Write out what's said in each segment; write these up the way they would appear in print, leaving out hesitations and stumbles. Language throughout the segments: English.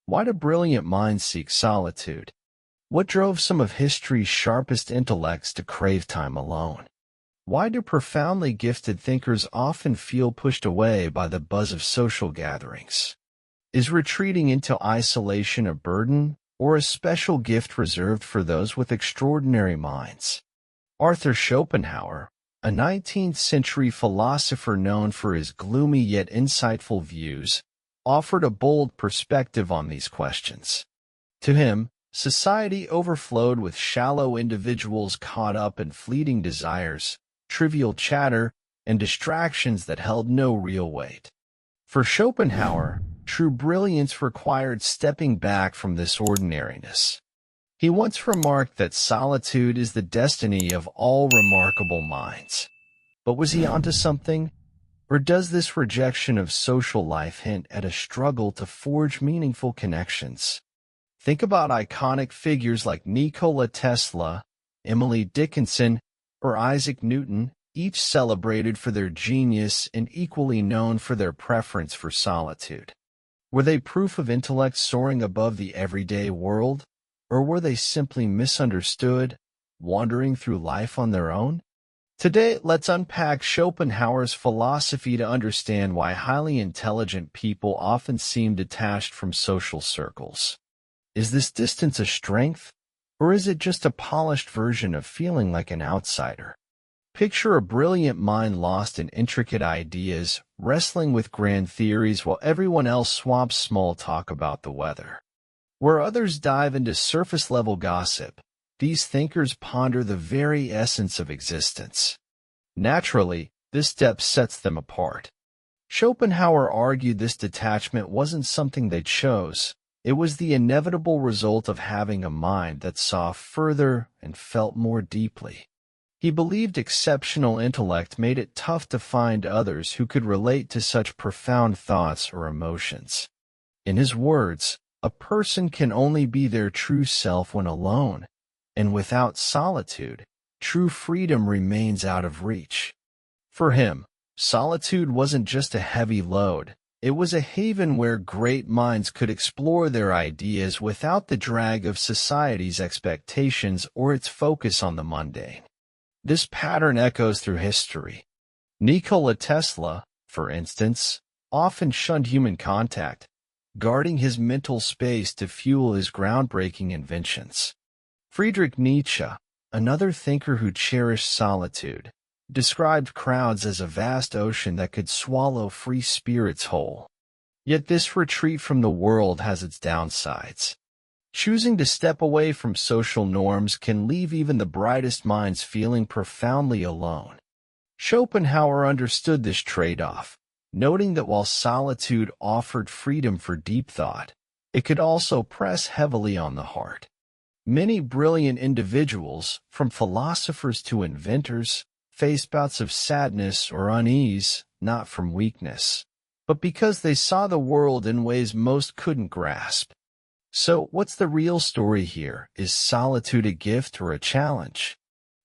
Why do brilliant minds seek solitude? What drove some of history's sharpest intellects to crave time alone? Why do profoundly gifted thinkers often feel pushed away by the buzz of social gatherings? Is retreating into isolation a burden or a special gift reserved for those with extraordinary minds? Arthur Schopenhauer, a 19th-century philosopher known for his gloomy yet insightful views, offered a bold perspective on these questions. To him, society overflowed with shallow individuals caught up in fleeting desires, trivial chatter, and distractions that held no real weight. For Schopenhauer, true brilliance required stepping back from this ordinariness. He once remarked that solitude is the destiny of all remarkable minds. But was he onto something? Or does this rejection of social life hint at a struggle to forge meaningful connections? Think about iconic figures like Nikola Tesla, Emily Dickinson, or Isaac Newton, each celebrated for their genius and equally known for their preference for solitude. Were they proof of intellect soaring above the everyday world? Or were they simply misunderstood, wandering through life on their own? Today, let's unpack Schopenhauer's philosophy to understand why highly intelligent people often seem detached from social circles. Is this distance a strength, or is it just a polished version of feeling like an outsider? Picture a brilliant mind lost in intricate ideas, wrestling with grand theories while everyone else swamps small talk about the weather. Where others dive into surface-level gossip, these thinkers ponder the very essence of existence. Naturally, this depth sets them apart. Schopenhauer argued this detachment wasn't something they chose. It was the inevitable result of having a mind that saw further and felt more deeply. He believed exceptional intellect made it tough to find others who could relate to such profound thoughts or emotions. In his words, a person can only be their true self when alone, and without solitude, true freedom remains out of reach. For him, solitude wasn't just a heavy load, it was a haven where great minds could explore their ideas without the drag of society's expectations or its focus on the mundane. This pattern echoes through history. Nikola Tesla, for instance, often shunned human contact, guarding his mental space to fuel his groundbreaking inventions. Friedrich Nietzsche, another thinker who cherished solitude, described crowds as a vast ocean that could swallow free spirits whole. Yet this retreat from the world has its downsides. Choosing to step away from social norms can leave even the brightest minds feeling profoundly alone. Schopenhauer understood this trade-off, noting that while solitude offered freedom for deep thought, it could also press heavily on the heart. Many brilliant individuals, from philosophers to inventors, faced bouts of sadness or unease, not from weakness, but because they saw the world in ways most couldn't grasp. So, what's the real story here? Is solitude a gift or a challenge?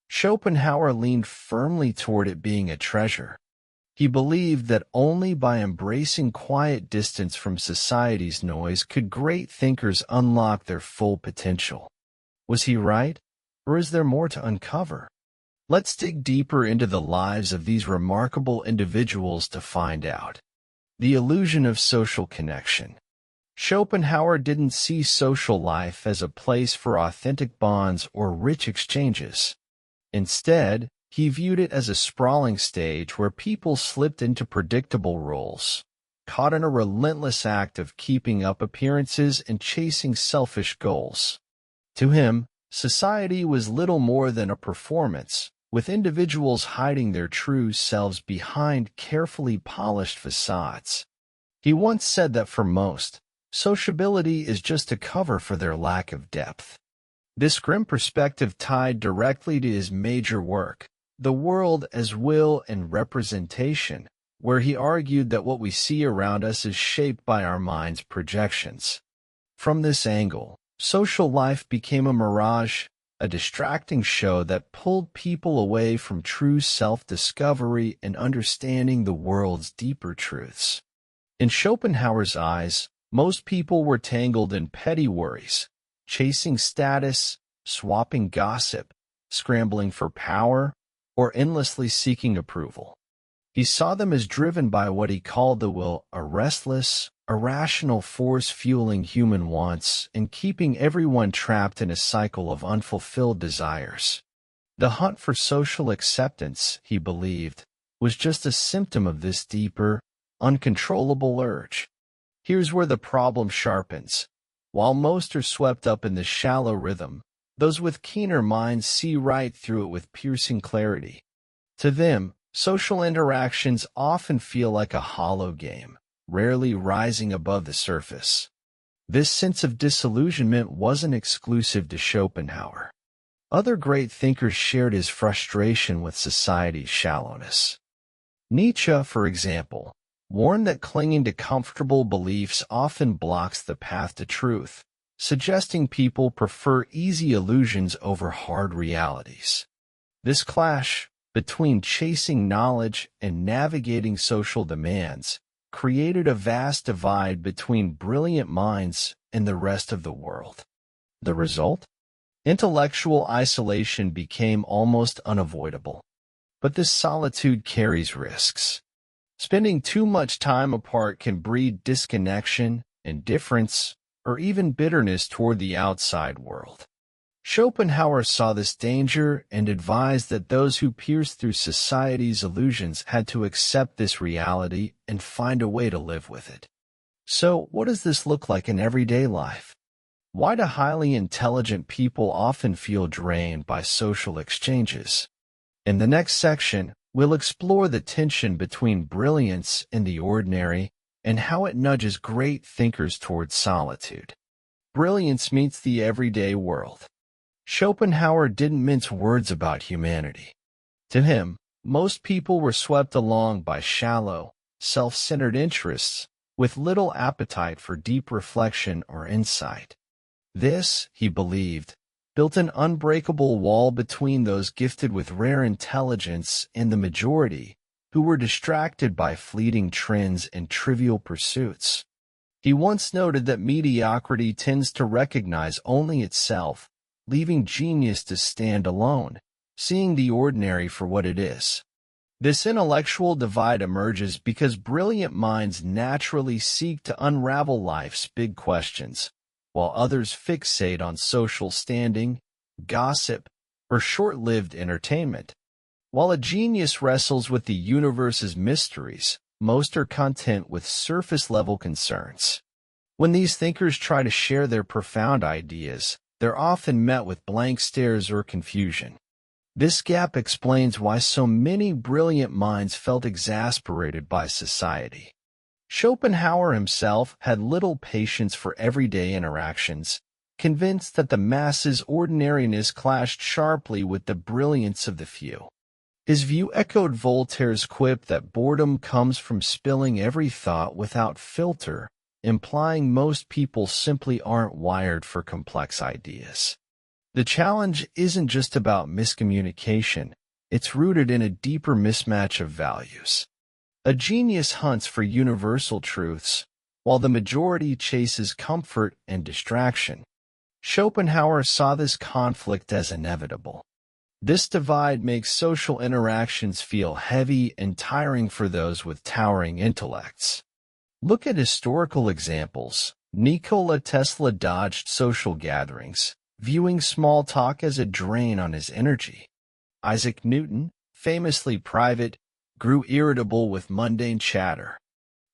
Schopenhauer leaned firmly toward it being a treasure. He believed that only by embracing quiet distance from society's noise could great thinkers unlock their full potential. Was he right, or is there more to uncover? Let's dig deeper into the lives of these remarkable individuals to find out. The illusion of social connection. Schopenhauer didn't see social life as a place for authentic bonds or rich exchanges. Instead, he viewed it as a sprawling stage where people slipped into predictable roles, caught in a relentless act of keeping up appearances and chasing selfish goals. To him, society was little more than a performance, with individuals hiding their true selves behind carefully polished facades. He once said that for most, sociability is just a cover for their lack of depth. This grim perspective tied directly to his major work, The World as Will and Representation, where he argued that what we see around us is shaped by our mind's projections. From this angle, social life became a mirage, a distracting show that pulled people away from true self-discovery and understanding the world's deeper truths. In Schopenhauer's eyes, Most people were tangled in petty worries, chasing status, swapping gossip, scrambling for power, or endlessly seeking approval. He saw them as driven by what he called the will, a restless, irrational force fueling human wants and keeping everyone trapped in a cycle of unfulfilled desires. The hunt for social acceptance, he believed, was just a symptom of this deeper, uncontrollable urge. Here's where the problem sharpens. While most are swept up in the shallow rhythm, those with keener minds see right through it with piercing clarity. To them, social interactions often feel like a hollow game, rarely rising above the surface. This sense of disillusionment wasn't exclusive to Schopenhauer. Other great thinkers shared his frustration with society's shallowness. Nietzsche, for example, warned that clinging to comfortable beliefs often blocks the path to truth, suggesting people prefer easy illusions over hard realities. This clash between chasing knowledge and navigating social demands created a vast divide between brilliant minds and the rest of the world. The result? Intellectual isolation became almost unavoidable. But this solitude carries risks. Spending too much time apart can breed disconnection, indifference, or even bitterness toward the outside world. Schopenhauer saw this danger and advised that those who pierced through society's illusions had to accept this reality and find a way to live with it. So, what does this look like in everyday life? Why do highly intelligent people often feel drained by social exchanges? In the next section, we'll explore the tension between brilliance and the ordinary and how it nudges great thinkers towards solitude. Brilliance meets the everyday world. Schopenhauer didn't mince words about humanity. To him, most people were swept along by shallow, self-centered interests with little appetite for deep reflection or insight. This, he believed, built an unbreakable wall between those gifted with rare intelligence and the majority, who were distracted by fleeting trends and trivial pursuits. He once noted that mediocrity tends to recognize only itself, leaving genius to stand alone, seeing the ordinary for what it is. This intellectual divide emerges because brilliant minds naturally seek to unravel life's big questions, while others fixate on social standing, gossip, or short-lived entertainment. While a genius wrestles with the universe's mysteries, most are content with surface-level concerns. When these thinkers try to share their profound ideas, they're often met with blank stares or confusion. This gap explains why so many brilliant minds felt exasperated by society. Schopenhauer himself had little patience for everyday interactions, convinced that the masses' ordinariness clashed sharply with the brilliance of the few. His view echoed Voltaire's quip that boredom comes from spilling every thought without filter, implying most people simply aren't wired for complex ideas. The challenge isn't just about miscommunication, it's rooted in a deeper mismatch of values. A genius hunts for universal truths, while the majority chases comfort and distraction. Schopenhauer saw this conflict as inevitable. This divide makes social interactions feel heavy and tiring for those with towering intellects. Look at historical examples. Nikola Tesla dodged social gatherings, viewing small talk as a drain on his energy. Isaac Newton, famously private, grew irritable with mundane chatter.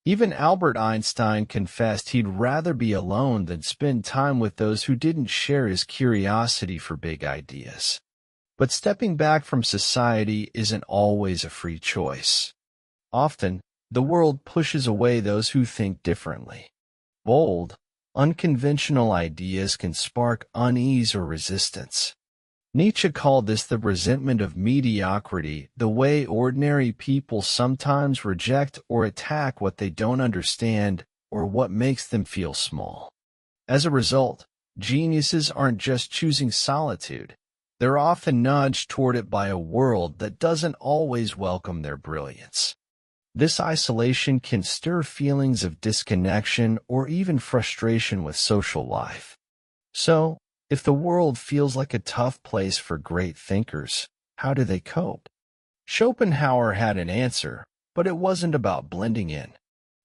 Even Albert Einstein confessed he'd rather be alone than spend time with those who didn't share his curiosity for big ideas. But stepping back from society isn't always a free choice. Often, the world pushes away those who think differently. Bold, unconventional ideas can spark unease or resistance. Nietzsche called this the resentment of mediocrity, the way ordinary people sometimes reject or attack what they don't understand or what makes them feel small. As a result, geniuses aren't just choosing solitude, they're often nudged toward it by a world that doesn't always welcome their brilliance. This isolation can stir feelings of disconnection or even frustration with social life. So, if the world feels like a tough place for great thinkers, how do they cope? Schopenhauer had an answer, but it wasn't about blending in.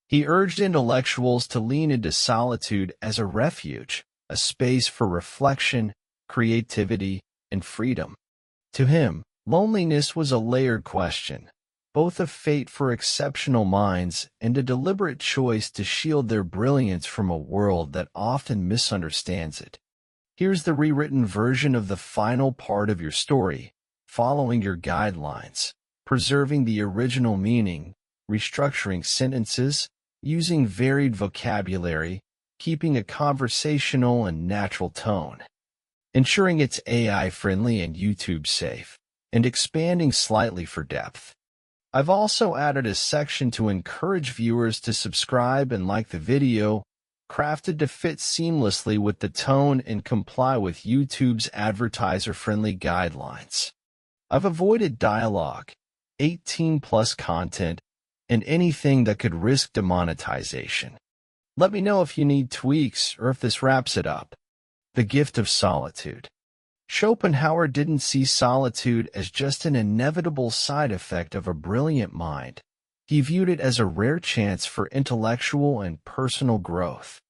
He urged intellectuals to lean into solitude as a refuge, a space for reflection, creativity, and freedom. To him, loneliness was a layered question, both a fate for exceptional minds and a deliberate choice to shield their brilliance from a world that often misunderstands it. Here's the rewritten version of the final part of your story, following your guidelines, preserving the original meaning, restructuring sentences, using varied vocabulary, keeping a conversational and natural tone, ensuring it's AI-friendly and YouTube-safe, and expanding slightly for depth. I've also added a section to encourage viewers to subscribe and like the video, crafted to fit seamlessly with the tone and comply with YouTube's advertiser-friendly guidelines. I've avoided dialogue, 18+ content, and anything that could risk demonetization. Let me know if you need tweaks or if this wraps it up. The gift of solitude. Schopenhauer didn't see solitude as just an inevitable side effect of a brilliant mind. He viewed it as a rare chance for intellectual and personal growth.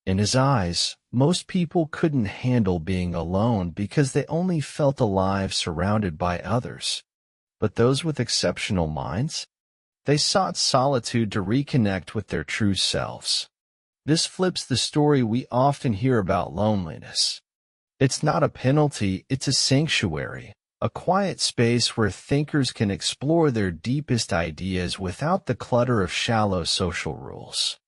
In his eyes, most people couldn't handle being alone because they only felt alive surrounded by others. But those with exceptional minds? They sought solitude to reconnect with their true selves. This flips the story we often hear about loneliness. It's not a penalty, it's a sanctuary, a quiet space where thinkers can explore their deepest ideas without the clutter of shallow social rules.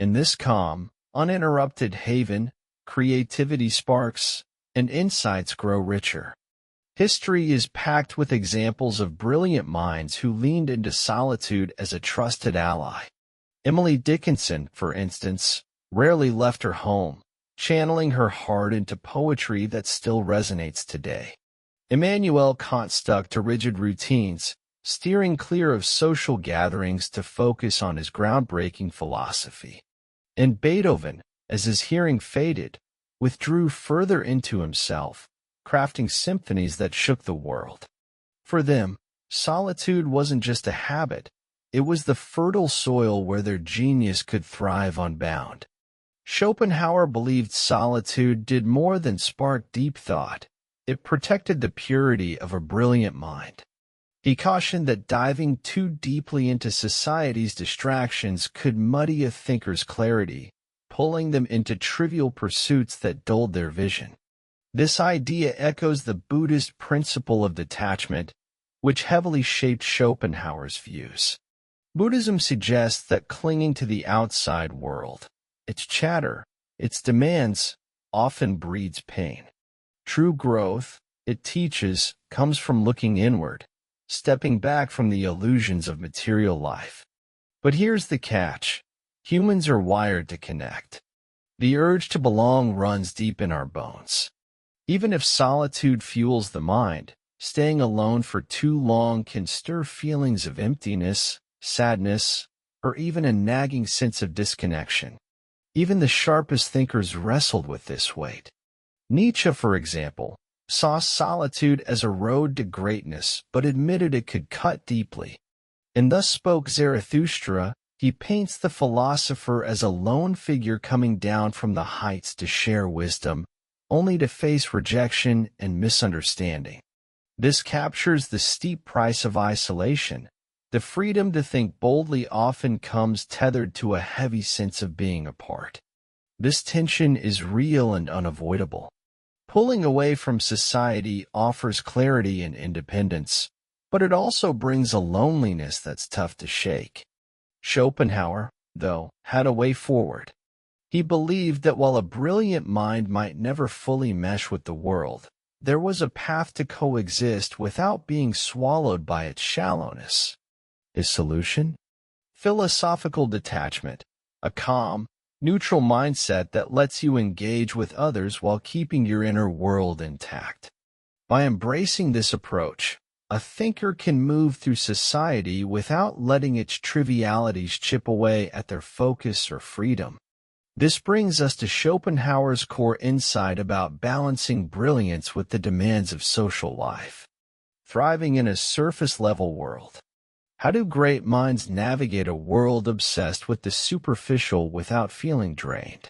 In this calm, uninterrupted haven, creativity sparks, and insights grow richer. History is packed with examples of brilliant minds who leaned into solitude as a trusted ally. Emily Dickinson, for instance, rarely left her home, channeling her heart into poetry that still resonates today. Immanuel Kant stuck to rigid routines, steering clear of social gatherings to focus on his groundbreaking philosophy. And Beethoven, as his hearing faded, withdrew further into himself, crafting symphonies that shook the world. For them, solitude wasn't just a habit, it was the fertile soil where their genius could thrive unbound. Schopenhauer believed solitude did more than spark deep thought. It protected the purity of a brilliant mind. He cautioned that diving too deeply into society's distractions could muddy a thinker's clarity, pulling them into trivial pursuits that dulled their vision. This idea echoes the Buddhist principle of detachment, which heavily shaped Schopenhauer's views. Buddhism suggests that clinging to the outside world, its chatter, its demands, often breeds pain. True growth, it teaches, comes from looking inward, stepping back from the illusions of material life. But here's the catch. Humans are wired to connect. The urge to belong runs deep in our bones. Even if solitude fuels the mind, staying alone for too long can stir feelings of emptiness, sadness, or even a nagging sense of disconnection. Even the sharpest thinkers wrestled with this weight. Nietzsche, for example, saw solitude as a road to greatness but admitted it could cut deeply. And thus spoke Zarathustra. He paints the philosopher as a lone figure coming down from the heights to share wisdom, only to face rejection and misunderstanding. This captures the steep price of isolation. The freedom to think boldly often comes tethered to a heavy sense of being apart. This tension is real and unavoidable. Pulling away from society offers clarity and independence, but it also brings a loneliness that's tough to shake. Schopenhauer, though, had a way forward. He believed that while a brilliant mind might never fully mesh with the world, there was a path to coexist without being swallowed by its shallowness. His solution? Philosophical detachment, a calm, neutral mindset that lets you engage with others while keeping your inner world intact. By embracing this approach, A thinker can move through society without letting its trivialities chip away at their focus or freedom. This brings us to Schopenhauer's core insight about balancing brilliance with the demands of social life. Thriving in a surface-level world. How do great minds navigate a world obsessed with the superficial without feeling drained?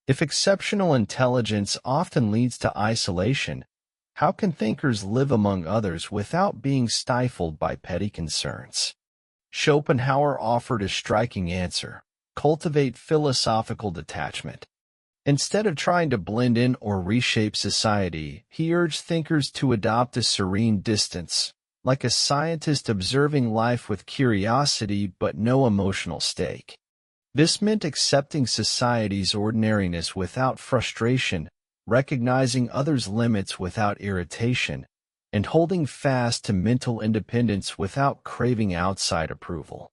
If exceptional intelligence often leads to isolation, how can thinkers live among others without being stifled by petty concerns? Schopenhauer offered a striking answer: cultivate philosophical detachment. Instead of trying to blend in or reshape society, he urged thinkers to adopt a serene distance, like a scientist observing life with curiosity but no emotional stake. This meant accepting society's ordinariness without frustration, recognizing others' limits without irritation, and holding fast to mental independence without craving outside approval.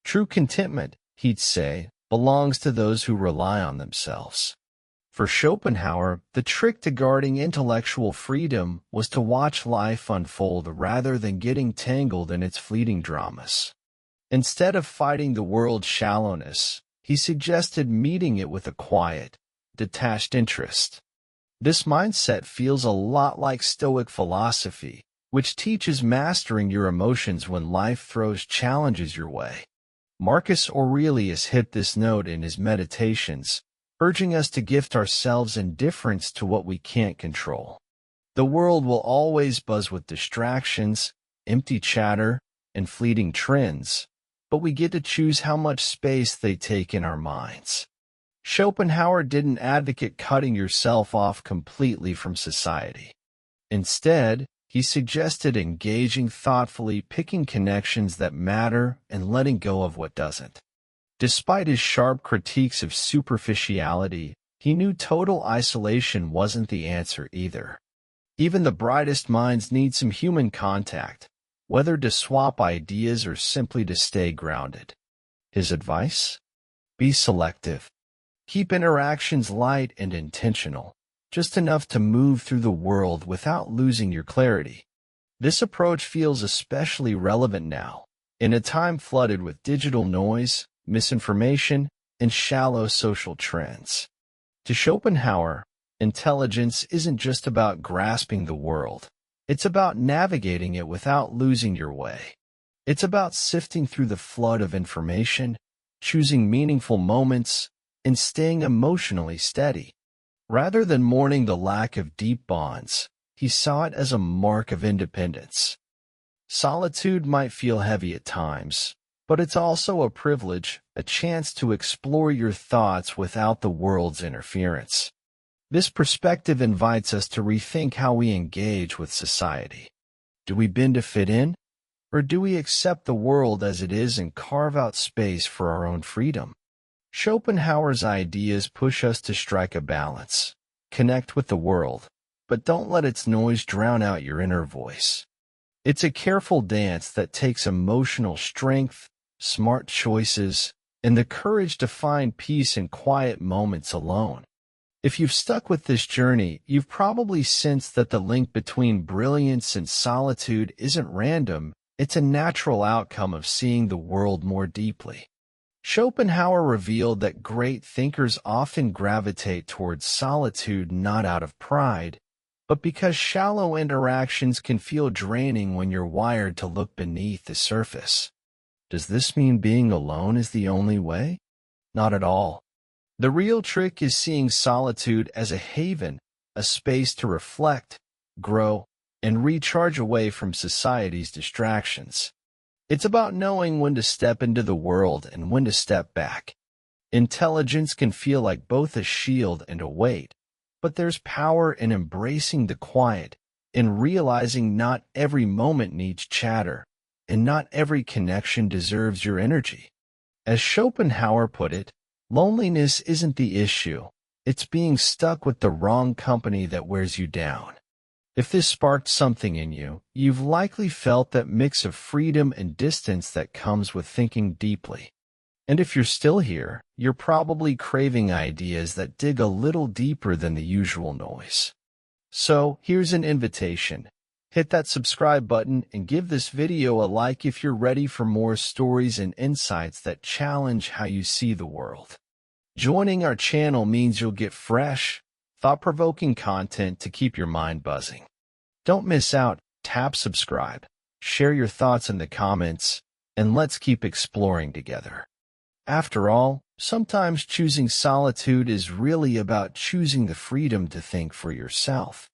True contentment, he'd say, belongs to those who rely on themselves. For Schopenhauer, the trick to guarding intellectual freedom was to watch life unfold rather than getting tangled in its fleeting dramas. Instead of fighting the world's shallowness, he suggested meeting it with a quiet, detached interest. This mindset feels a lot like Stoic philosophy, which teaches mastering your emotions when life throws challenges your way. Marcus Aurelius hit this note in his Meditations, urging us to gift ourselves indifference to what we can't control. The world will always buzz with distractions, empty chatter, and fleeting trends, but we get to choose how much space they take in our minds. Schopenhauer didn't advocate cutting yourself off completely from society. Instead, he suggested engaging thoughtfully, picking connections that matter, and letting go of what doesn't. Despite his sharp critiques of superficiality, he knew total isolation wasn't the answer either. Even the brightest minds need some human contact, whether to swap ideas or simply to stay grounded. His advice? Be selective. Keep interactions light and intentional, just enough to move through the world without losing your clarity. This approach feels especially relevant now, in a time flooded with digital noise, misinformation, and shallow social trends. To Schopenhauer, intelligence isn't just about grasping the world. It's about navigating it without losing your way. It's about sifting through the flood of information, choosing meaningful moments, and staying emotionally steady. Rather than mourning the lack of deep bonds, he saw it as a mark of independence. Solitude might feel heavy at times, but it's also a privilege, a chance to explore your thoughts without the world's interference. This perspective invites us to rethink how we engage with society. Do we bend to fit in, or do we accept the world as it is and carve out space for our own freedom? Schopenhauer's ideas push us to strike a balance, connect with the world, but don't let its noise drown out your inner voice. It's a careful dance that takes emotional strength, smart choices, and the courage to find peace in quiet moments alone. If you've stuck with this journey, you've probably sensed that the link between brilliance and solitude isn't random, it's a natural outcome of seeing the world more deeply. Schopenhauer revealed that great thinkers often gravitate towards solitude not out of pride, but because shallow interactions can feel draining when you're wired to look beneath the surface. Does this mean being alone is the only way? Not at all. The real trick is seeing solitude as a haven, a space to reflect, grow, and recharge away from society's distractions. It's about knowing when to step into the world and when to step back. Intelligence can feel like both a shield and a weight, but there's power in embracing the quiet, in realizing not every moment needs chatter, and not every connection deserves your energy. As Schopenhauer put it, loneliness isn't the issue, it's being stuck with the wrong company that wears you down. If this sparked something in you, you've likely felt that mix of freedom and distance that comes with thinking deeply. And if you're still here, you're probably craving ideas that dig a little deeper than the usual noise. So, here's an invitation. Hit that subscribe button and give this video a like if you're ready for more stories and insights that challenge how you see the world. Joining our channel means you'll get fresh, thought-provoking content to keep your mind buzzing. Don't miss out. Tap subscribe, share your thoughts in the comments, and let's keep exploring together. After all, sometimes choosing solitude is really about choosing the freedom to think for yourself.